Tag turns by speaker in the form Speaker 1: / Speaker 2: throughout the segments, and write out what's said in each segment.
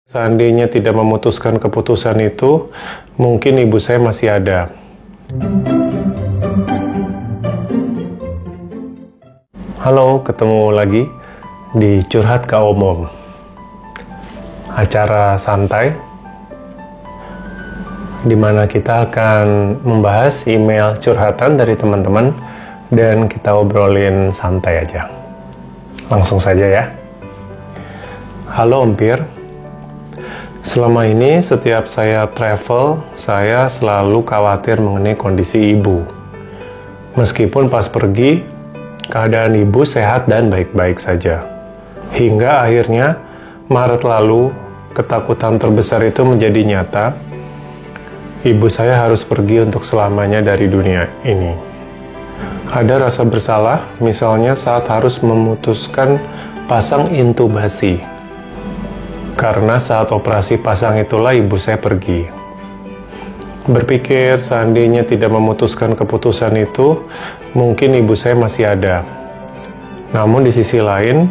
Speaker 1: Seandainya tidak memutuskan keputusan itu, mungkin ibu saya masih ada. Halo, ketemu lagi di Curhat Kak Omom. Acara santai di mana kita akan membahas email curhatan dari teman-teman dan kita obrolin santai aja. Langsung saja ya. Halo Ompir. Selama ini setiap saya travel, saya selalu khawatir mengenai kondisi ibu. Meskipun pas pergi, keadaan ibu sehat dan baik-baik saja. Hingga akhirnya, Maret lalu, ketakutan terbesar itu menjadi nyata. Ibu saya harus pergi untuk selamanya dari dunia ini. Ada rasa bersalah, misalnya saat harus memutuskan pasang intubasi. Karena saat operasi pasang itulah ibu saya pergi. Berpikir seandainya tidak memutuskan keputusan itu, mungkin ibu saya masih ada. Namun di sisi lain,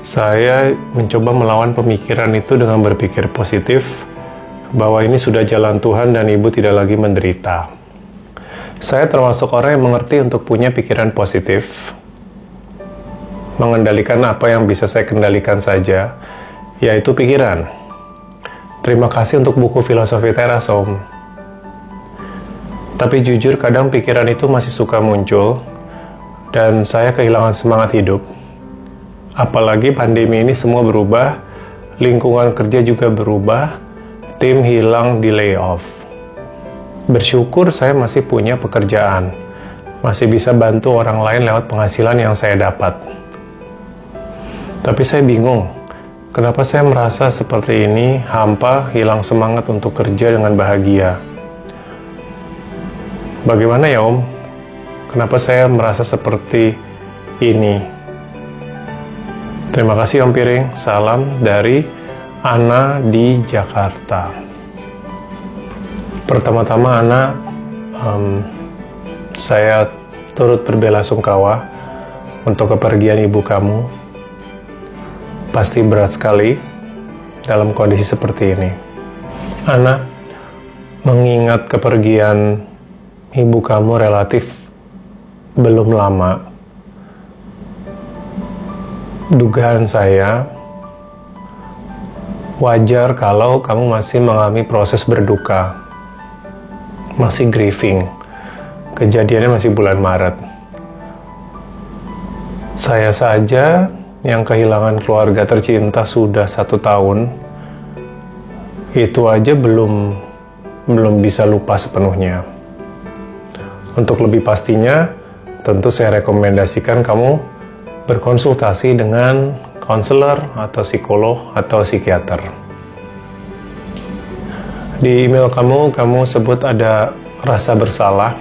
Speaker 1: saya mencoba melawan pemikiran itu dengan berpikir positif, bahwa ini sudah jalan Tuhan dan ibu tidak lagi menderita. Saya termasuk orang yang mengerti untuk punya pikiran positif, mengendalikan apa yang bisa saya kendalikan saja, yaitu pikiran. Terima kasih untuk buku Filosofi Teras, Om. Tapi jujur kadang pikiran itu masih suka muncul, dan saya kehilangan semangat hidup. Apalagi pandemi ini semua berubah, lingkungan kerja juga berubah, tim hilang di layoff. Bersyukur saya masih punya pekerjaan, masih bisa bantu orang lain lewat penghasilan yang saya dapat. Tapi saya bingung, kenapa saya merasa seperti ini, hampa, hilang semangat untuk kerja dengan bahagia. Bagaimana ya Om? Kenapa saya merasa seperti ini? Terima kasih Om Piring, salam dari Ana di Jakarta. Pertama-tama Ana, saya turut berbelasungkawa untuk kepergian ibu kamu. Pasti berat sekali dalam kondisi seperti ini. Ana, mengingat kepergian ibu kamu relatif belum lama, dugaan saya wajar kalau kamu masih mengalami proses berduka, masih grieving. Kejadiannya masih bulan Maret. Saya saja yang kehilangan keluarga tercinta sudah 1 tahun, itu aja belum bisa lupa sepenuhnya. Untuk lebih pastinya, tentu saya rekomendasikan kamu berkonsultasi dengan konselor atau psikolog atau psikiater. Di email kamu sebut ada rasa bersalah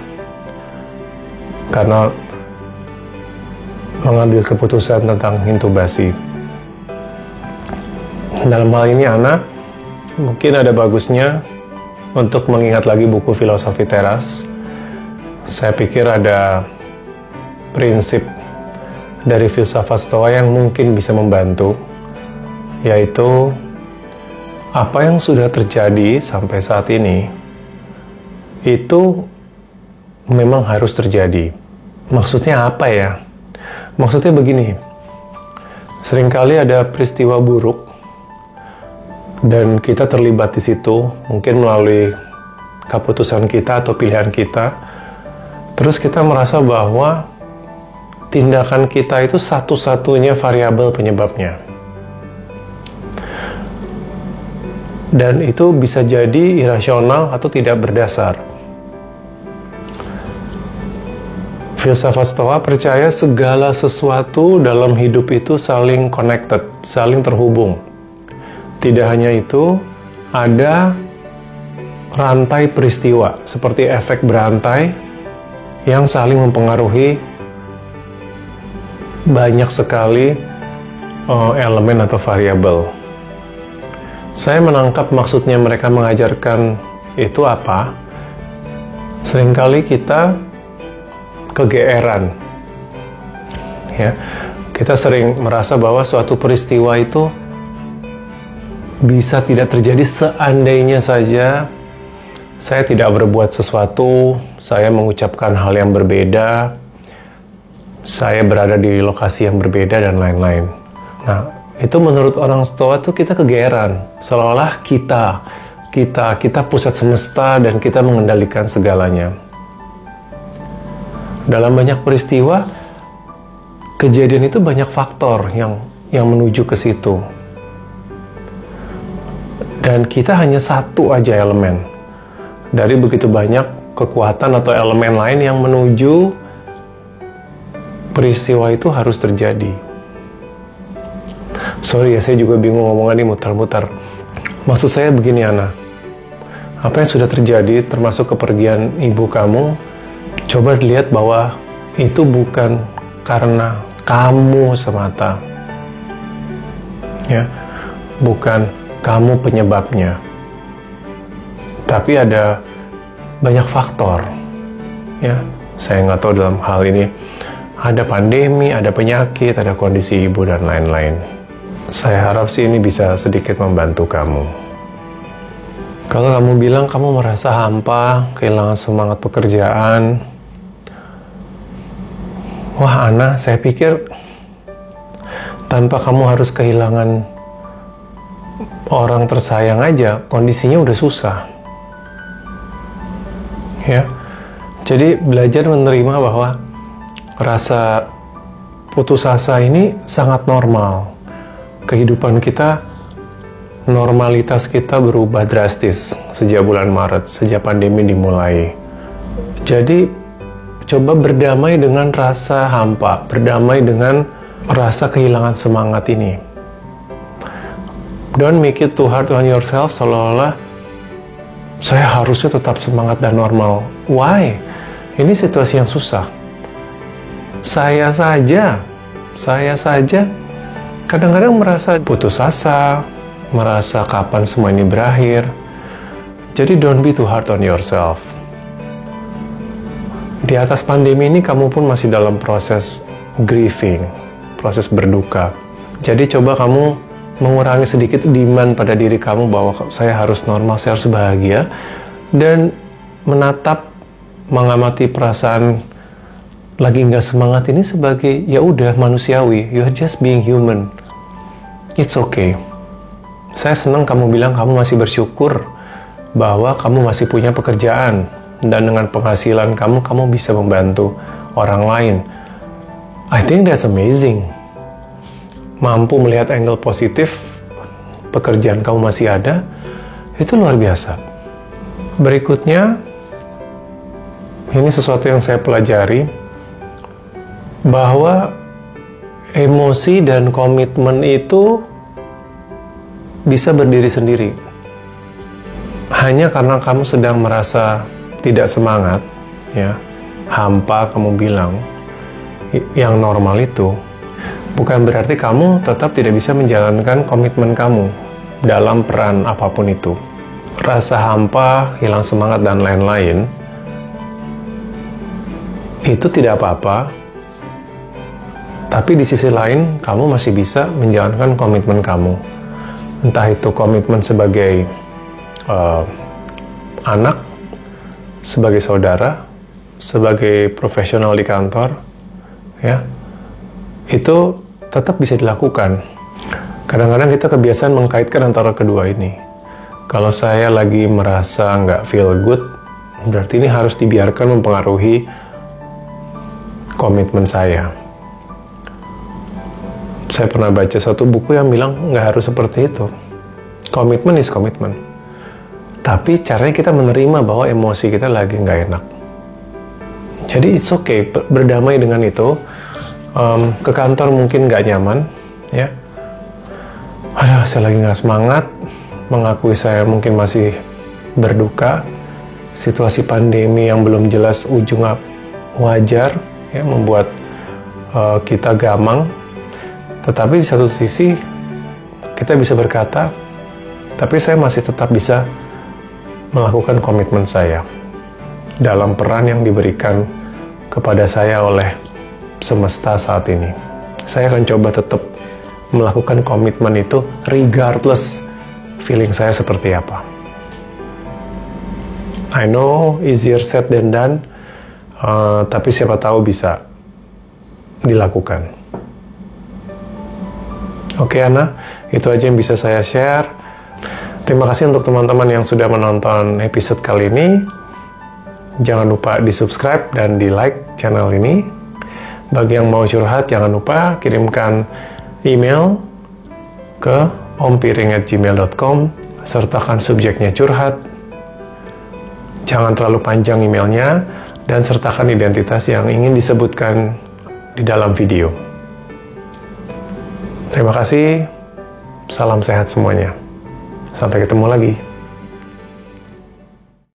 Speaker 1: karena mengambil keputusan tentang intubasi. Dalam hal ini, Ana, mungkin ada bagusnya untuk mengingat lagi buku Filosofi Teras. Saya pikir ada prinsip dari filsafat Stoa yang mungkin bisa membantu, yaitu apa yang sudah terjadi sampai saat ini, itu memang harus terjadi. Maksudnya apa ya? Maksudnya begini, seringkali ada peristiwa buruk dan kita terlibat di situ, mungkin melalui keputusan kita atau pilihan kita. Terus kita merasa bahwa tindakan kita itu satu-satunya variabel penyebabnya. Dan itu bisa jadi irasional atau tidak berdasar. Filsafat Stoa percaya segala sesuatu dalam hidup itu saling connected, saling terhubung. Tidak hanya itu, ada rantai peristiwa, seperti efek berantai yang saling mempengaruhi banyak sekali elemen atau variabel. Saya menangkap maksudnya mereka mengajarkan itu apa. Seringkali kita kegeeran, ya, kita sering merasa bahwa suatu peristiwa itu bisa tidak terjadi seandainya saja saya tidak berbuat sesuatu, saya mengucapkan hal yang berbeda, saya berada di lokasi yang berbeda, dan lain-lain. Nah, itu menurut orang Stoa tuh kita kegeeran, seolah-olah kita pusat semesta dan kita mengendalikan segalanya. Dalam banyak peristiwa, kejadian itu banyak faktor yang menuju ke situ. Dan kita hanya satu aja elemen dari begitu banyak kekuatan atau elemen lain yang menuju peristiwa itu harus terjadi. Sorry ya, saya juga bingung ngomongnya ini muter-muter. Maksud saya begini, Ana. Apa yang sudah terjadi, termasuk kepergian ibu kamu, coba dilihat bahwa itu bukan karena kamu semata. Ya, bukan kamu penyebabnya. Tapi ada banyak faktor. Ya, saya nggak tahu dalam hal ini. Ada pandemi, ada penyakit, ada kondisi ibu, dan lain-lain. Saya harap sih ini bisa sedikit membantu kamu. Kalau kamu bilang kamu merasa hampa, kehilangan semangat pekerjaan, wah Ana, saya pikir tanpa kamu harus kehilangan orang tersayang aja, kondisinya udah susah. Ya, jadi belajar menerima bahwa rasa putus asa ini sangat normal. Kehidupan kita, normalitas kita berubah drastis sejak bulan Maret, sejak pandemi dimulai. Jadi, coba berdamai dengan rasa hampa, berdamai dengan rasa kehilangan semangat ini. Don't make it too hard on yourself, seolah-olah saya harusnya tetap semangat dan normal. Why? Ini situasi yang susah. Saya saja kadang-kadang merasa putus asa, merasa kapan semua ini berakhir. Jadi don't be too hard on yourself. Di atas pandemi ini kamu pun masih dalam proses grieving, proses berduka. Jadi coba kamu mengurangi sedikit demand pada diri kamu bahwa saya harus normal, saya harus bahagia, dan mengamati perasaan lagi nggak semangat ini sebagai ya udah manusiawi. You are just being human. It's okay. Saya senang kamu bilang kamu masih bersyukur bahwa kamu masih punya pekerjaan dan dengan penghasilan kamu bisa membantu orang lain. I think that's amazing. Mampu melihat angle positif, pekerjaan kamu masih ada, itu luar biasa. Berikutnya, ini sesuatu yang saya pelajari, bahwa emosi dan komitmen itu bisa berdiri sendiri. Hanya karena kamu sedang merasa tidak semangat, ya, hampa kamu bilang, yang normal itu, bukan berarti kamu tetap tidak bisa menjalankan komitmen kamu dalam peran apapun itu. Rasa hampa, hilang semangat, dan lain-lain, itu tidak apa-apa. Tapi di sisi lain, kamu masih bisa menjalankan komitmen kamu. Entah itu komitmen sebagai anak, sebagai saudara, sebagai profesional di kantor, ya, itu tetap bisa dilakukan. Kadang-kadang kita kebiasaan mengkaitkan antara kedua ini. Kalau saya lagi merasa nggak feel good, berarti ini harus dibiarkan mempengaruhi komitmen saya. Saya pernah baca satu buku yang bilang nggak harus seperti itu. Komitmen is komitmen. Tapi caranya kita menerima bahwa emosi kita lagi nggak enak. Jadi it's okay, berdamai dengan itu. Ke kantor mungkin nggak nyaman, ya. Aduh, saya lagi nggak semangat. Mengakui saya mungkin masih berduka. Situasi pandemi yang belum jelas ujungnya wajar, ya, membuat kita gamang. Tetapi di satu sisi, kita bisa berkata, tapi saya masih tetap bisa melakukan komitmen saya dalam peran yang diberikan kepada saya oleh semesta saat ini. Saya akan coba tetap melakukan komitmen itu regardless feeling saya seperti apa. I know easier said than done, tapi siapa tahu bisa dilakukan. Oke Ana, itu aja yang bisa saya share. Terima kasih untuk teman-teman yang sudah menonton episode kali ini. Jangan lupa di-subscribe dan di-like channel ini. Bagi yang mau curhat, jangan lupa kirimkan email ke ompiring@gmail.com, sertakan subjeknya curhat. Jangan terlalu panjang emailnya, dan sertakan identitas yang ingin disebutkan di dalam video. Terima kasih, salam sehat semuanya. Sampai ketemu lagi.